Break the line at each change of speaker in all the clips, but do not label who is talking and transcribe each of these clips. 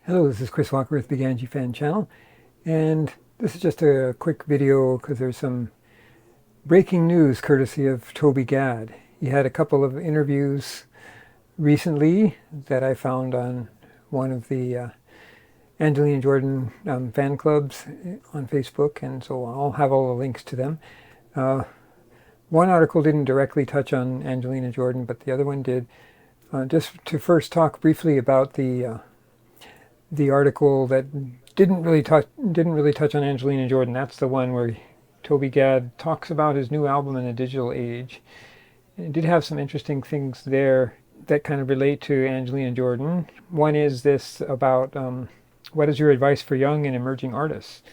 Hello, this is Chris Walker with Big Angie Fan Channel, and this is just a quick video because there's some breaking news courtesy of Toby Gad. He had a couple of interviews recently that I found on one of the Angelina Jordan fan clubs on Facebook, and so I'll have all the links to them. One article didn't directly touch on Angelina Jordan, but the other one did. Just to first talk briefly about the article that didn't really touch on Angelina Jordan. That's the one where Toby Gad talks about his new album in the digital age. It did have some interesting things there that kind of relate to Angelina Jordan. One is this about what is your advice for young and emerging artists?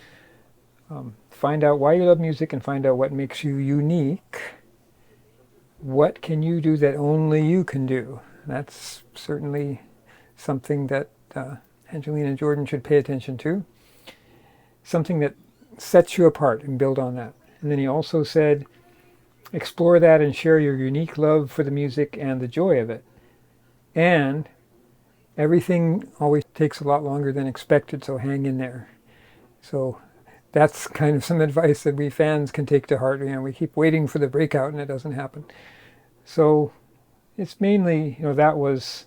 Find out why you love music and find out what makes you unique. What can you do that only you can do? That's certainly something that Angelina Jordan should pay attention to. Something that sets you apart, and build on that. And then he also said, explore that and share your unique love for the music and the joy of it. And everything always takes a lot longer than expected, so hang in there. So that's kind of some advice that we fans can take to heart. We keep waiting for the breakout and it doesn't happen. So it's mainly, that was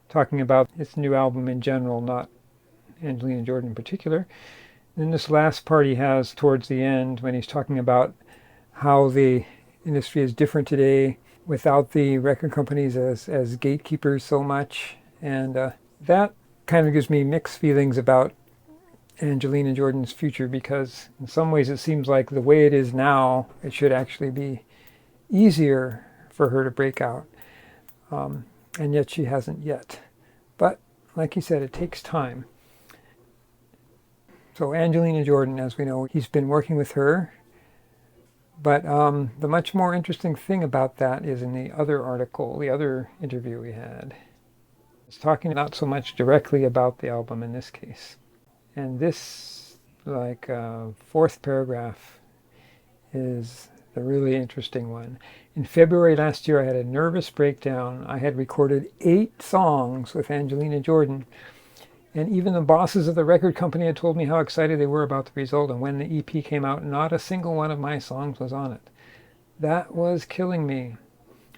talking about its new album in general, not Angelina Jordan in particular. And this last part he has towards the end, when he's talking about how the industry is different today without the record companies as gatekeepers so much. And that kind of gives me mixed feelings about Angelina Jordan's future, because in some ways it seems like the way it is now, it should actually be easier for her to break out. And yet she hasn't yet. But like he said, it takes time. So Angelina Jordan, as we know, he's been working with her. But the much more interesting thing about that is in the other article, the other interview we had. It's talking not so much directly about the album in this case. And this, fourth paragraph is the really interesting one. In February last year, I had a nervous breakdown. I had recorded 8 songs with Angelina Jordan, and even the bosses of the record company had told me how excited they were about the result, and when the EP came out, not a single one of my songs was on it. That was killing me.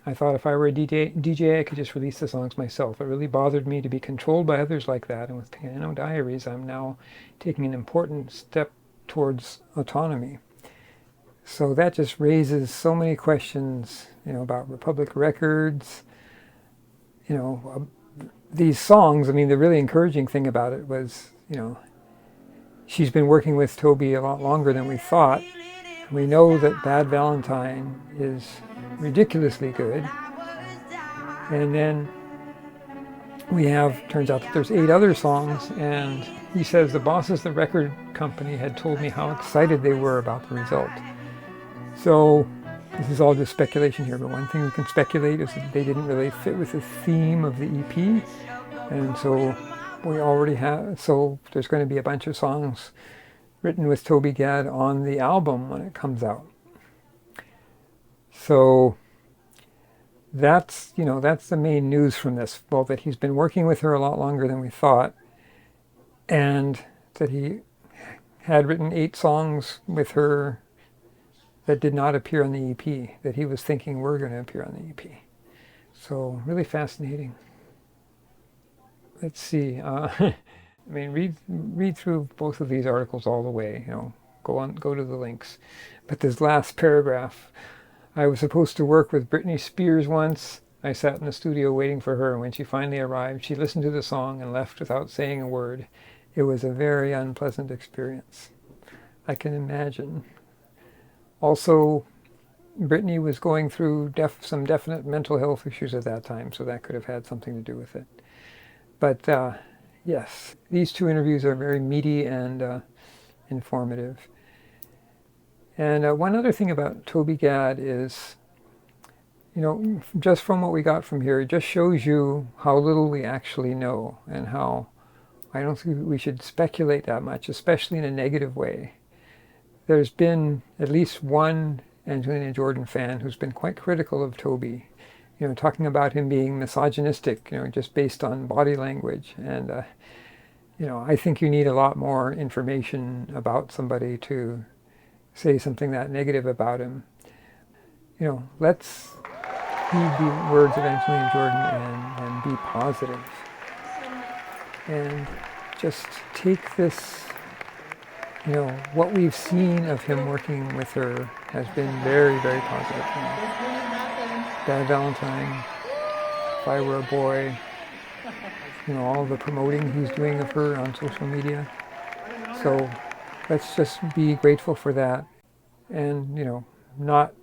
I thought if I were a DJ, I could just release the songs myself. It really bothered me to be controlled by others like that, and with Piano Diaries, I'm now taking an important step towards autonomy. So that just raises so many questions, about Republic Records, these songs. I mean, the really encouraging thing about it was, she's been working with Toby a lot longer than we thought. We know that Bad Valentine is ridiculously good. And then turns out that there's 8 other songs, and he says the bosses of the record company had told me how excited they were about the result. So this is all just speculation here, but one thing we can speculate is that they didn't really fit with the theme of the EP. And so there's going to be a bunch of songs written with Toby Gad on the album when it comes out. So that's the main news from this. Well, that he's been working with her a lot longer than we thought, and that he had written 8 songs with her that did not appear on the EP, that he was thinking were going to appear on the EP. So really fascinating. Let's see. Read through both of these articles all the way. Go to the links. But this last paragraph, I was supposed to work with Britney Spears once. I sat in the studio waiting for her, and when she finally arrived, she listened to the song and left without saying a word. It was a very unpleasant experience. I can imagine. Also, Britney was going through some definite mental health issues at that time, so that could have had something to do with it. But yes, these 2 interviews are very meaty and informative. And one other thing about Toby Gad is, just from what we got from here, it just shows you how little we actually know, and how I don't think we should speculate that much, especially in a negative way. There's been at least one Angelina Jordan fan who's been quite critical of Toby, talking about him being misogynistic, just based on body language. And I think you need a lot more information about somebody to say something that negative about him. Let's heed the words of Angelina Jordan and be positive. And just take this, what we've seen of him working with her has been very, very positive for me. Bad Valentine, If I Were a Boy, all the promoting he's doing of her on social media. So let's just be grateful for that and, not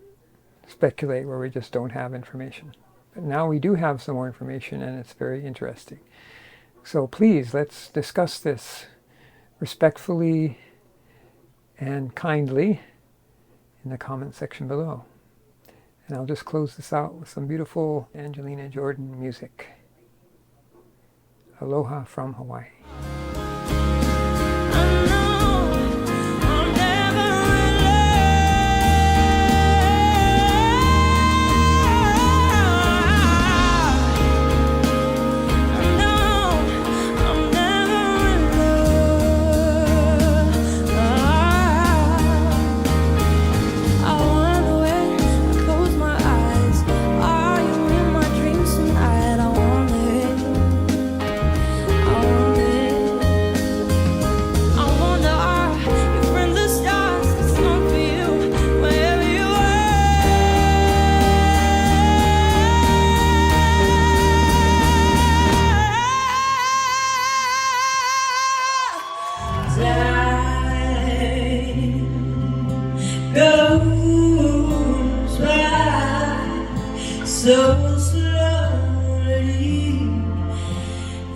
speculate where we just don't have information. But now we do have some more information and it's very interesting. So please, let's discuss this respectfully and kindly in the comment section below. And I'll just close this out with some beautiful Angelina Jordan music. Aloha from Hawaii.
Goes by so slowly,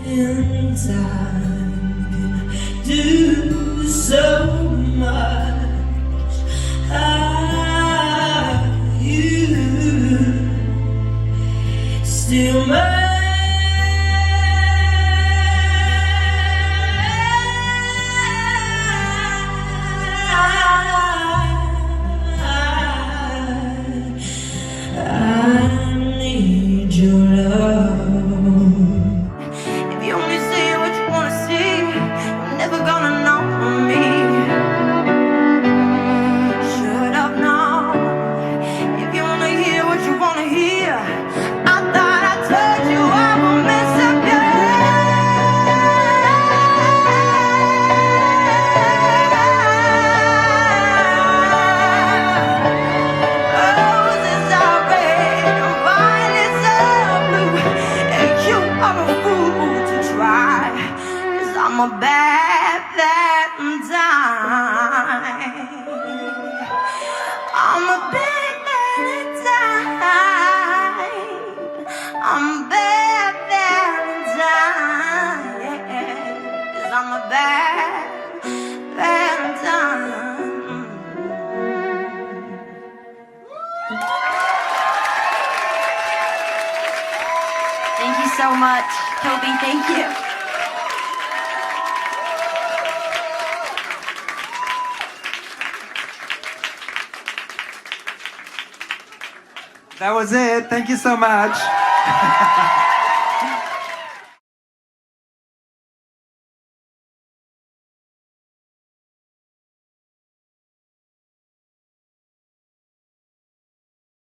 and time can do so much. Are you still mine? I'm a bad Valentine. I'm a bad Valentine. I'm a bad Valentine. 'Cause I'm a bad Valentine. Thank you so much, Toby. Thank you.
That was it. Thank you so much.